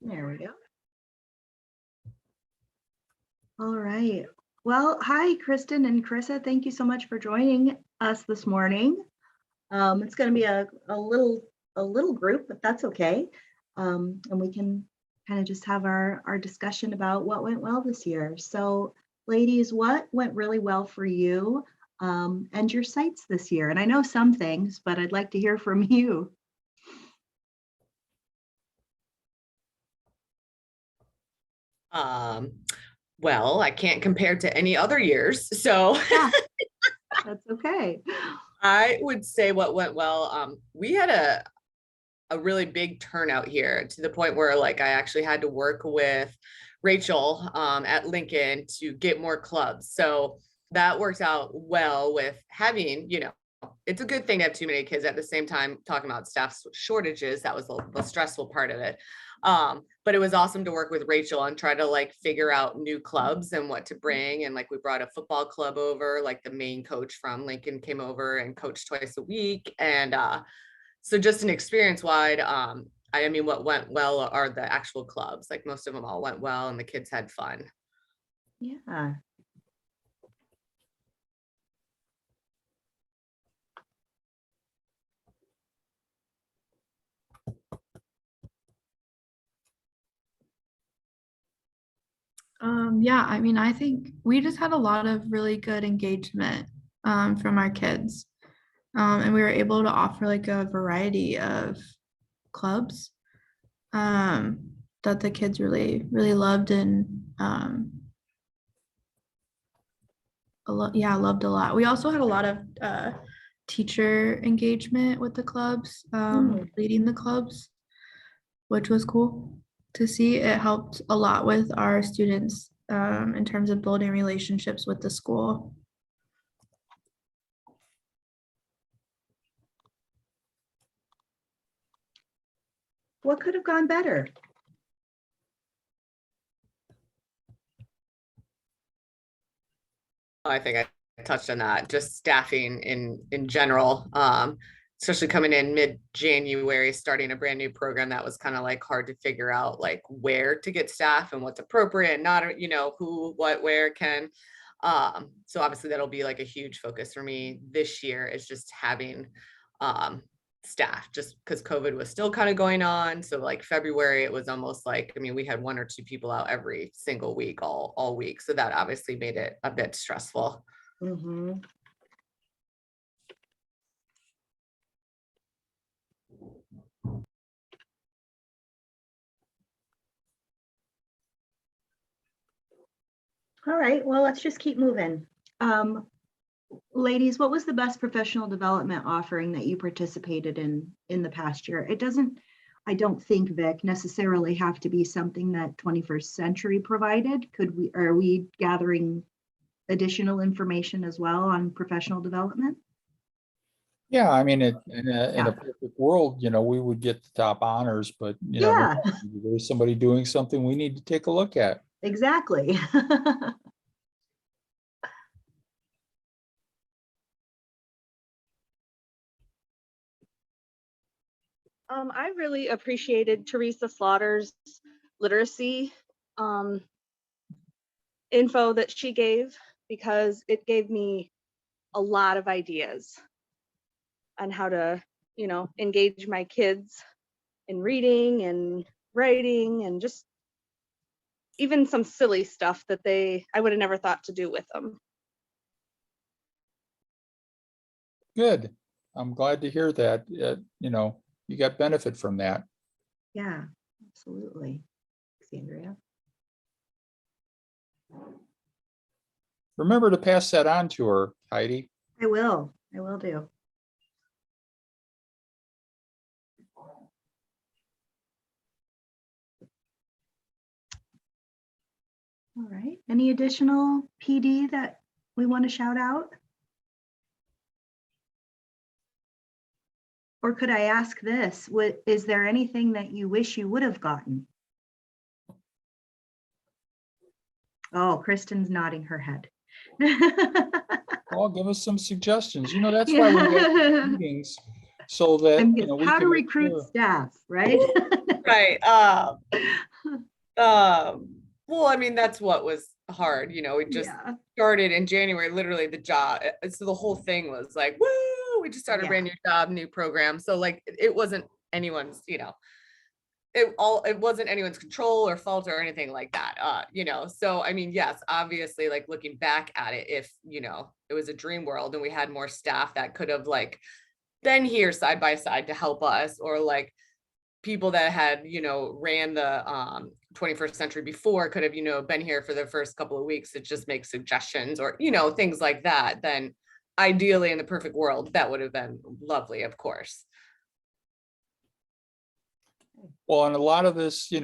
There we go. All right. Well, hi, Kristen and Carissa. Thank you so much for joining us this morning. It's going to be a little group, but that's okay. And we can kind of just have our discussion about what went well this year. So, ladies, what went really well for you and your sites this year? And I know some things, but I'd like to hear from you. Well, I can't compare to any other years. So Yeah, that's okay. I would say what went well, we had a really big turnout here to the point where like I actually had to work with Rachel at Lincoln to get more clubs. So that worked out well with having, it's a good thing to have too many kids at the same time. Talking about staff shortages, that was the stressful part of it. But it was awesome to work with Rachel and try to like figure out new clubs and what to bring. And like we brought a football club over, like the main coach from Lincoln came over and coached twice a week. And so just an experience wide, I mean, what went well are the actual clubs. Like most of them all went well and the kids had fun. Yeah. Yeah, I mean, I think we just had a lot of really good engagement from our kids. And we were able to offer like a variety of clubs that the kids really, really loved and loved a lot. We also had a lot of teacher engagement with the clubs, leading the clubs, which was cool to see. It helped a lot with our students in terms of building relationships with the school. What could have gone better? I think I touched on that, just staffing in general, especially coming in mid-January, starting a brand new program. That was kind of like hard to figure out like where to get staff and what's appropriate, not, who, what, where can. So obviously that'll be like a huge focus for me this year, is just having staff, just because COVID was still kind of going on. So like February, it was almost like, I mean, we had 1 or 2 people out every single week, all week. So that obviously made it a bit stressful. Mm-hmm. All right, well, let's just keep moving. Ladies, what was the best professional development offering that you participated in the past year? It doesn't, I don't think, Vic, necessarily have to be something that 21st Century provided. Are we gathering additional information as well on professional development? Yeah, I mean, in a perfect world, we would get the top honors, but Yeah, there's somebody doing something we need to take a look at. exactly. I really appreciated Teresa Slaughter's literacy info that she gave, because it gave me a lot of ideas on how to, engage my kids in reading and writing, and just even some silly stuff that I would have never thought to do with them. Good. I'm glad to hear that. You got benefit from that. Yeah, absolutely. Thanks, Andrea. Remember to pass that on to her, Heidi. I will do. All right, any additional PD that we want to shout out? Or could I ask this, is there anything that you wish you would have gotten? Oh, Kristen's nodding her head. Well, give us some suggestions. That's why we have meetings, so that how to recruit staff, right? Right. Well, I mean, that's what was hard, we just Yeah. started in January, literally the job. So the whole thing was like, woo, we just started a brand new job, new program. So like it wasn't anyone's, it wasn't anyone's control or fault or anything like that. So I mean, yes, obviously, like looking back at it, if it was a dream world and we had more staff that could have like been here side by side to help us, or like people that had ran the 21st century before could have been here for the first couple of weeks to just make suggestions or things like that, then ideally in the perfect world that would have been lovely, of course. Well, and a lot of this, is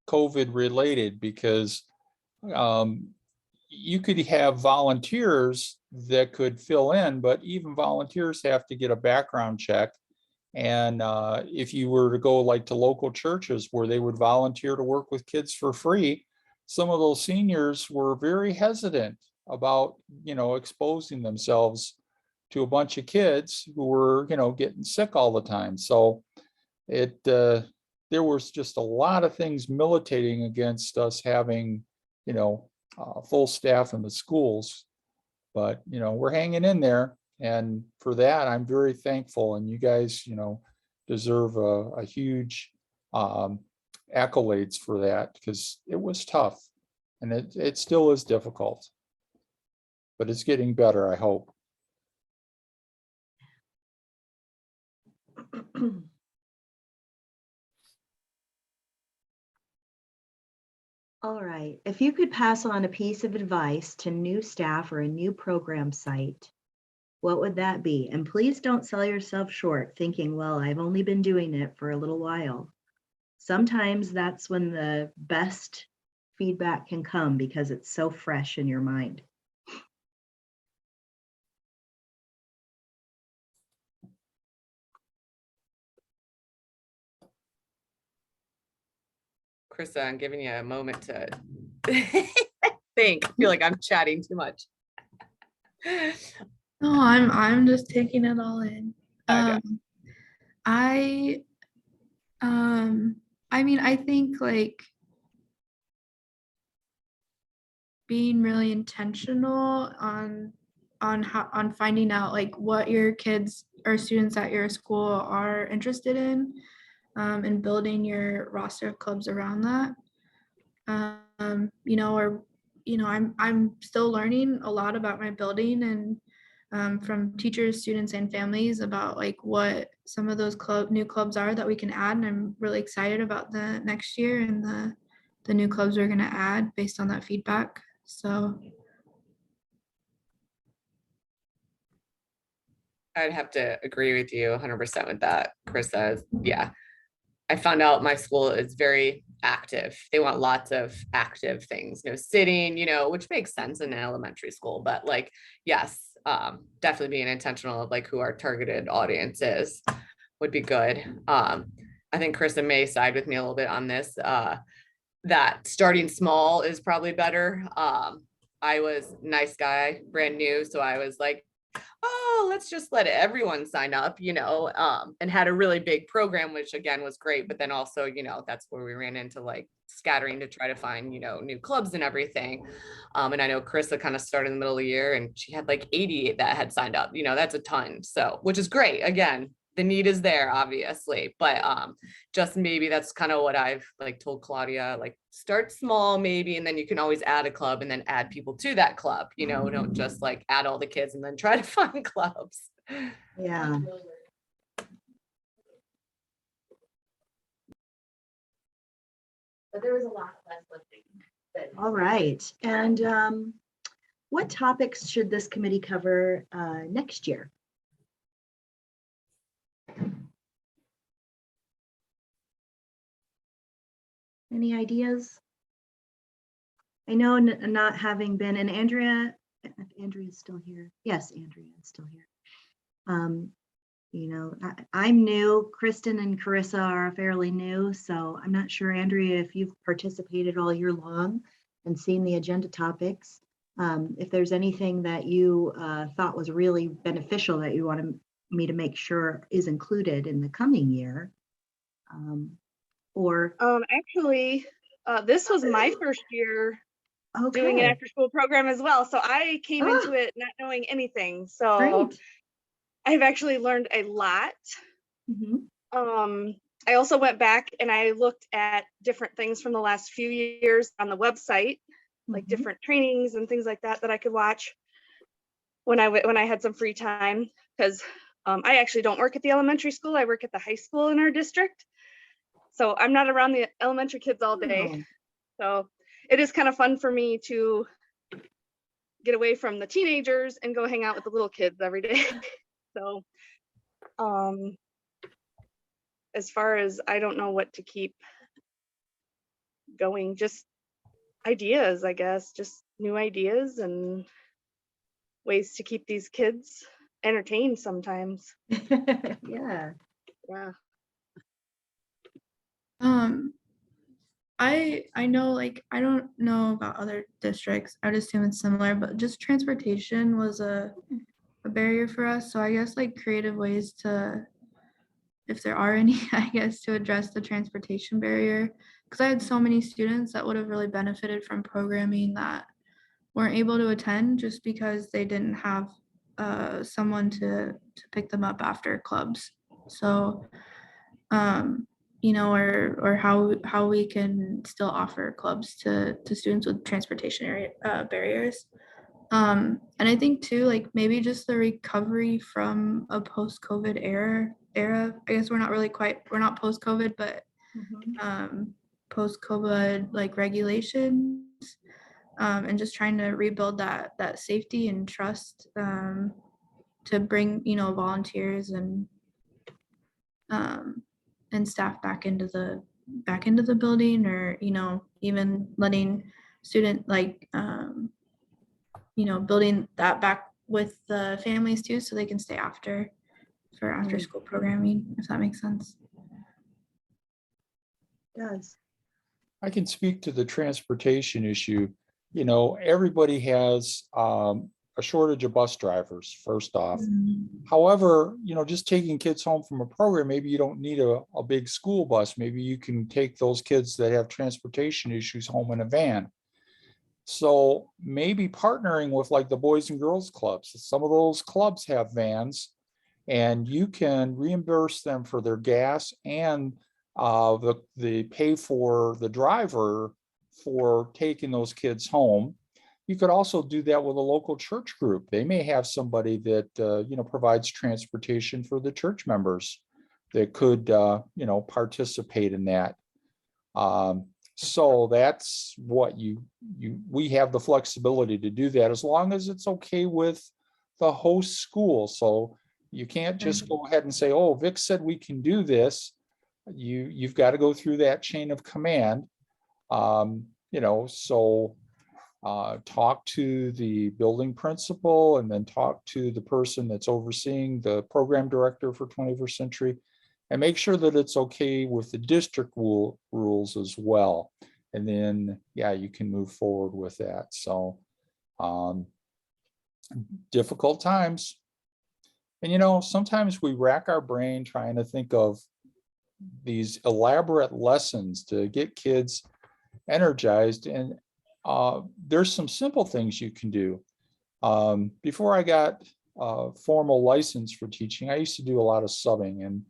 COVID related because you could have volunteers that could fill in, but even volunteers have to get a background check. And if you were to go like to local churches where they would volunteer to work with kids for free, some of those seniors were very hesitant about, exposing themselves to a bunch of kids who were, getting sick all the time. So there was just a lot of things militating against us having, full staff in the schools. But, we're hanging in there. And for that, I'm very thankful. And you guys, deserve a huge accolades for that because it was tough and it still is difficult. But it's getting better, I hope. All right. If you could pass on a piece of advice to new staff or a new program site, what would that be? And please don't sell yourself short thinking, well, I've only been doing it for a little while. Sometimes that's when the best feedback can come because it's so fresh in your mind. Krista, I'm giving you a moment to think. I feel like I'm chatting too much. No, I'm just taking it all in. Okay. I mean, I think like being really intentional on finding out like what your kids or students at your school are interested in, and building your roster of clubs around that. I'm still learning a lot about my building and from teachers, students, and families about like what some of those new clubs are that we can add. And I'm really excited about the next year and the new clubs we're going to add based on that feedback. So I'd have to agree with you 100% with that, Krista. Yeah. I found out my school is very active. They want lots of active things, sitting, which makes sense in an elementary school, but like, yes, definitely being intentional of like who our targeted audience is would be good. I think Krista may side with me a little bit on this, that starting small is probably better. I was nice guy, brand new. So I was like, oh, let's just let everyone sign up, and had a really big program, which again was great. But then also, that's where we ran into like scattering to try to find, new clubs and everything. And I know Krista kind of started in the middle of the year and she had like 80 that had signed up, that's a ton. So, which is great. Again, the need is there, obviously, but just maybe that's kind of what I've like told Claudia, like start small maybe, and then you can always add a club and then add people to that club, don't just like add all the kids and then try to find clubs. Yeah. But there was a lot less lifting. All right. And what topics should this committee cover next year? Any ideas? I know not having been, and Andrea's still here. Yes, Andrea is still here. I'm new. Kristen and Carissa are fairly new, so I'm not sure, Andrea, if you've participated all year long and seen the agenda topics. If there's anything that you thought was really beneficial that you wanted me to make sure is included in the coming year. or? Actually, this was my first year doing an Okay, after school program as well. So I came into Ah. it not knowing anything. So great. I've actually learned a lot. Mhm. I also went back and I looked at different things from the last few years on the website, like Mhm. different trainings and things like that that I could watch when I had some free time. Because I actually don't work at the elementary school. I work at the high school in our district. So I'm not around the elementary kids all day. Oh, So it is kind of fun for me to get away from the teenagers and go hang out with the little kids every day. So as far as I don't know what to keep going, just ideas, I guess, just new ideas and ways to keep these kids entertained sometimes. yeah. Yeah. I know, like, I don't know about other districts. I would assume it's similar, but just transportation was a barrier for us. So I guess like creative ways to, if there are any, I guess, to address the transportation barrier. Because I had so many students that would have really benefited from programming that weren't able to attend just because they didn't have someone to pick them up after clubs. So you know, or how we can still offer clubs to students with transportation area, barriers. And I think too, like maybe just the recovery from a post-COVID era. I guess we're not post-COVID, but Mhm. post-COVID like regulations, and just trying to rebuild that safety and trust, to bring, you know, volunteers um, and staff back into the building, or you know, even letting student like you know, building that back with the families too, so they can stay after for after Mm, school programming, if that makes sense. does. I can speak to the transportation issue. You know, everybody has a shortage of bus drivers, first off. However, you know, just taking kids home from a program, maybe you don't need a big school bus. Maybe you can take those kids that have transportation issues home in a van. So maybe partnering with like the Boys and Girls Clubs. Some of those clubs have vans, and you can reimburse them for their gas and the pay for the driver for taking those kids home. You could also do that with a local church group. They may have somebody that you know, provides transportation for the church members that could you know, participate in that. So that's what we have the flexibility to do that, as long as it's okay with the host school. So you can't just go ahead and say, oh, Vic said we can do this. You've got to go through that chain of command. You know, so talk to the building principal, and then talk to the person that's overseeing the program director for 21st Century, and make sure that it's okay with the district rules as well. And then, yeah, you can move forward with that. So difficult times. And, you know, sometimes we rack our brain trying to think of these elaborate lessons to get kids energized. And there's some simple things you can do. Before I got a formal license for teaching, I used to do a lot of subbing. And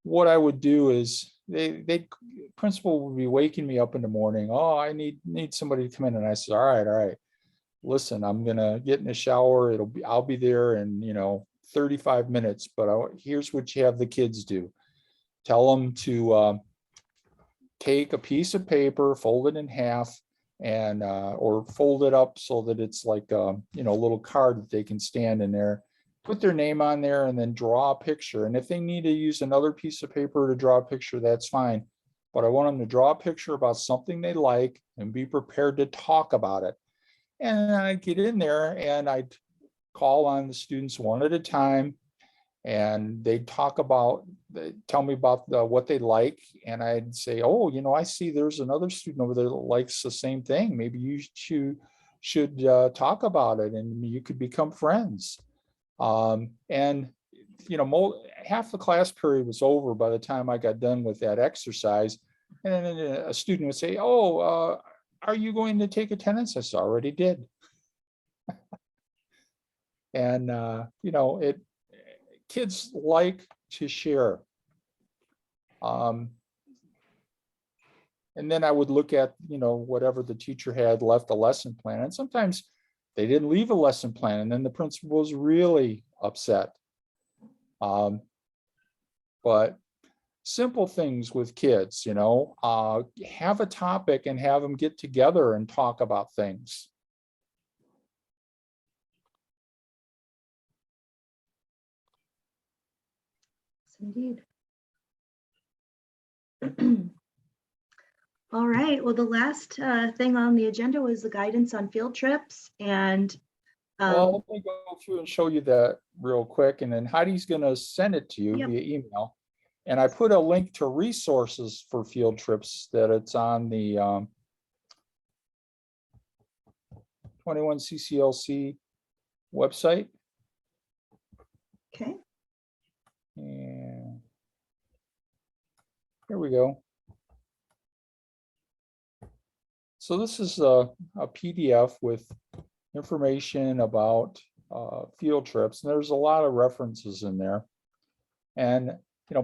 what I would do is they principal would be waking me up in the morning. Oh, I need somebody to come in. And I said, all right. Listen, I'm gonna get in the shower. I'll be there in, you know, 35 minutes. But here's what you have the kids do. Tell them to take a piece of paper, fold it in half, and or fold it up so that it's like you know, a little card that they can stand in there, put their name on there, and then draw a picture. And if they need to use another piece of paper to draw a picture, that's fine. But I want them to draw a picture about something they like and be prepared to talk about it. And I get in there and I call on the students one at a time, and they'd tell me about what they like. And I'd say, oh, you know, I see there's another student over there that likes the same thing. Maybe you should talk about it, and you could become friends. And, you know, half the class period was over by the time I got done with that exercise. And then a student would say, oh, are you going to take attendance? I said, already did. And, kids like to share. And then I would look at, whatever the teacher had left a lesson plan. And sometimes they didn't leave a lesson plan. And then the principal was really upset. But simple things with kids, have a topic and have them get together and talk about things. Indeed. All right. Well, the last thing on the agenda was the guidance on field trips. And Well, let me go through and show you that real quick. And then Heidi's going to send it to you Yep. via email. And I put a link to resources for field trips that it's on the 21 CCLC website. okay. And here we go. So this is a PDF with information about field trips, and there's a lot of references in there. And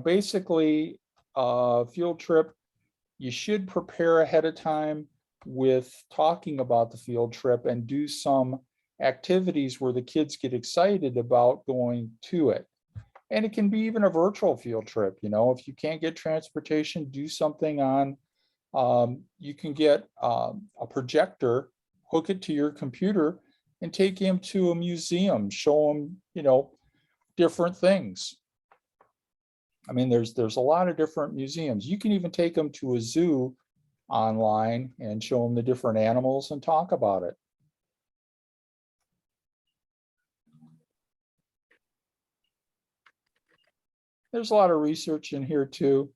basically, field trip, you should prepare ahead of time with talking about the field trip and do some activities where the kids get excited about going to it. And it can be even a virtual field trip. If you can't get transportation, do something on, you can get a projector, hook it to your computer, and take him to a museum, show him, different things. I mean, there's a lot of different museums. You can even take them to a zoo online and show them the different animals and talk about it. There's a lot of research in here too.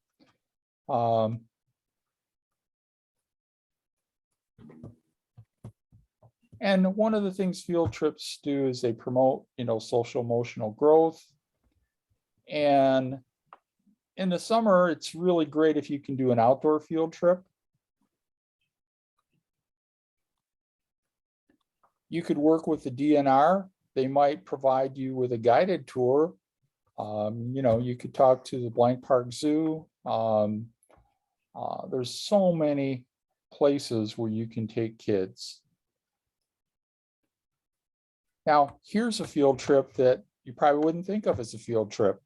And one of the things field trips do is they promote, social emotional growth. And in the summer, it's really great if you can do an outdoor field trip. You could work with the DNR. They might provide you with a guided tour. You could talk to the Blank Park Zoo. There's so many places where you can take kids. Now, here's a field trip that you probably wouldn't think of as a field trip.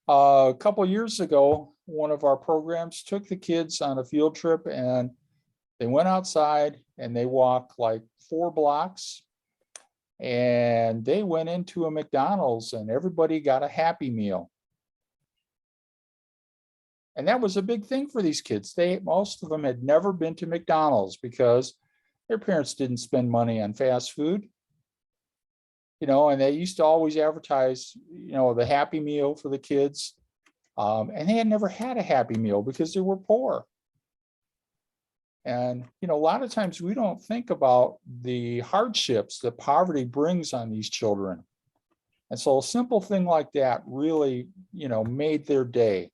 A couple of years ago, one of our programs took the kids on a field trip, and they went outside and they walked like 4 blocks, and they went into a McDonald's and everybody got a Happy Meal. And that was a big thing for these kids. Most of them had never been to McDonald's because their parents didn't spend money on fast food. And they used to always advertise, the Happy Meal for the kids. And they had never had a Happy Meal because they were poor. And, a lot of times we don't think about the hardships that poverty brings on these children. And so a simple thing like that really, made their day.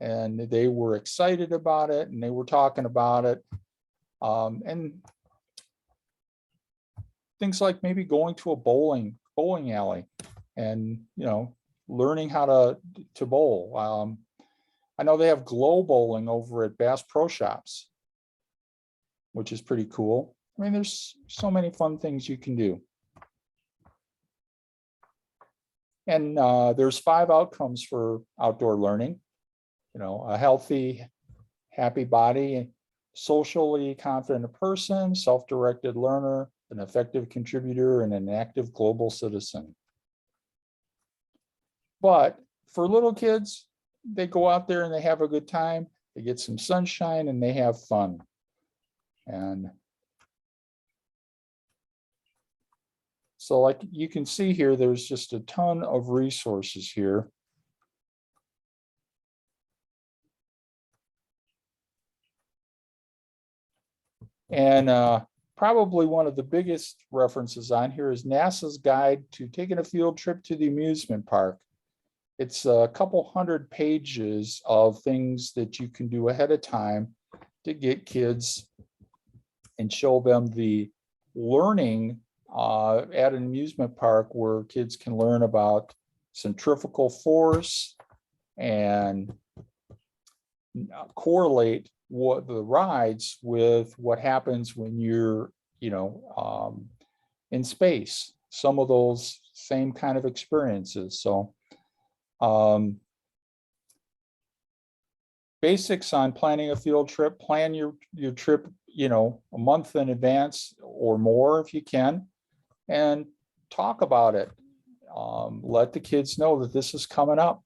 And they were excited about it and they were talking about it. And things like maybe going to a bowling alley and, learning how to bowl. I know they have glow bowling over at Bass Pro Shops, which is pretty cool. I mean, there's so many fun things you can do. And there's 5 outcomes for outdoor learning. A healthy, happy body, socially confident person, self-directed learner, an effective contributor, and an active global citizen. But for little kids, they go out there and they have a good time, they get some sunshine and they have fun. And so like you can see here, there's just a ton of resources here. And probably one of the biggest references on here is NASA's guide to taking a field trip to the amusement park. It's a couple hundred pages of things that you can do ahead of time to get kids and show them the learning at an amusement park where kids can learn about centrifugal force and correlate what the rides with what happens when you're, in space. Some of those same kind of experiences. So basics on planning a field trip. Plan your trip, a month in advance or more if you can, and talk about it. Let the kids know that this is coming up.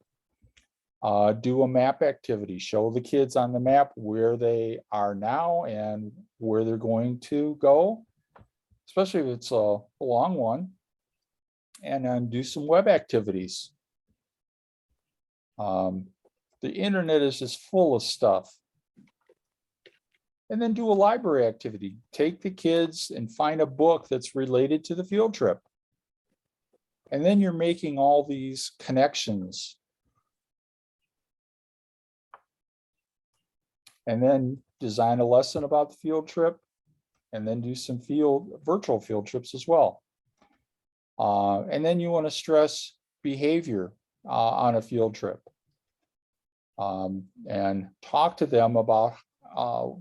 Do a map activity. Show the kids on the map where they are now and where they're going to go, especially if it's a long one. And then do some web activities. The internet is just full of stuff. And then do a library activity. Take the kids and find a book that's related to the field trip. And then you're making all these connections. And then design a lesson about the field trip, and then do some virtual field trips as well. And then you want to stress behavior on a field trip. And talk to them about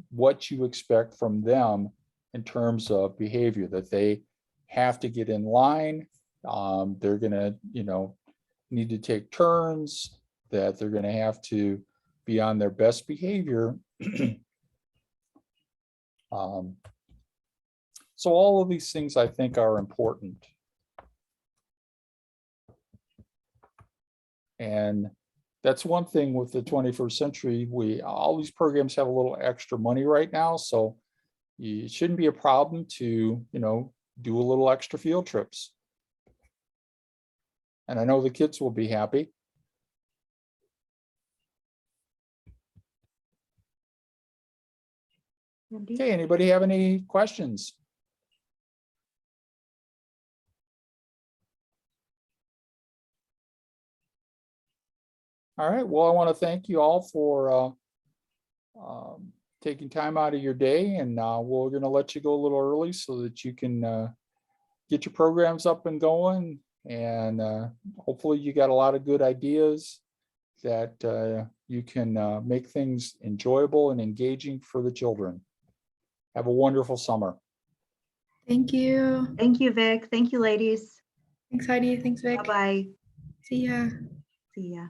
what you expect from them in terms of behavior, that they have to get in line. They're gonna, need to take turns, that they're gonna have to be on their best behavior. So all of these things I think are important. And that's one thing with the 21st century, all these programs have a little extra money right now, so it shouldn't be a problem to, do a little extra field trips. And I know the kids will be happy. Okay, anybody have any questions? All right, well, I want to thank you all for taking time out of your day, and we're going to let you go a little early so that you can get your programs up and going, and hopefully you got a lot of good ideas that you can make things enjoyable and engaging for the children. Have a wonderful summer. Thank you. Thank you, Vic. Thank you, ladies. Thanks, Heidi. Thanks, Vic. Bye-bye. See ya. See ya.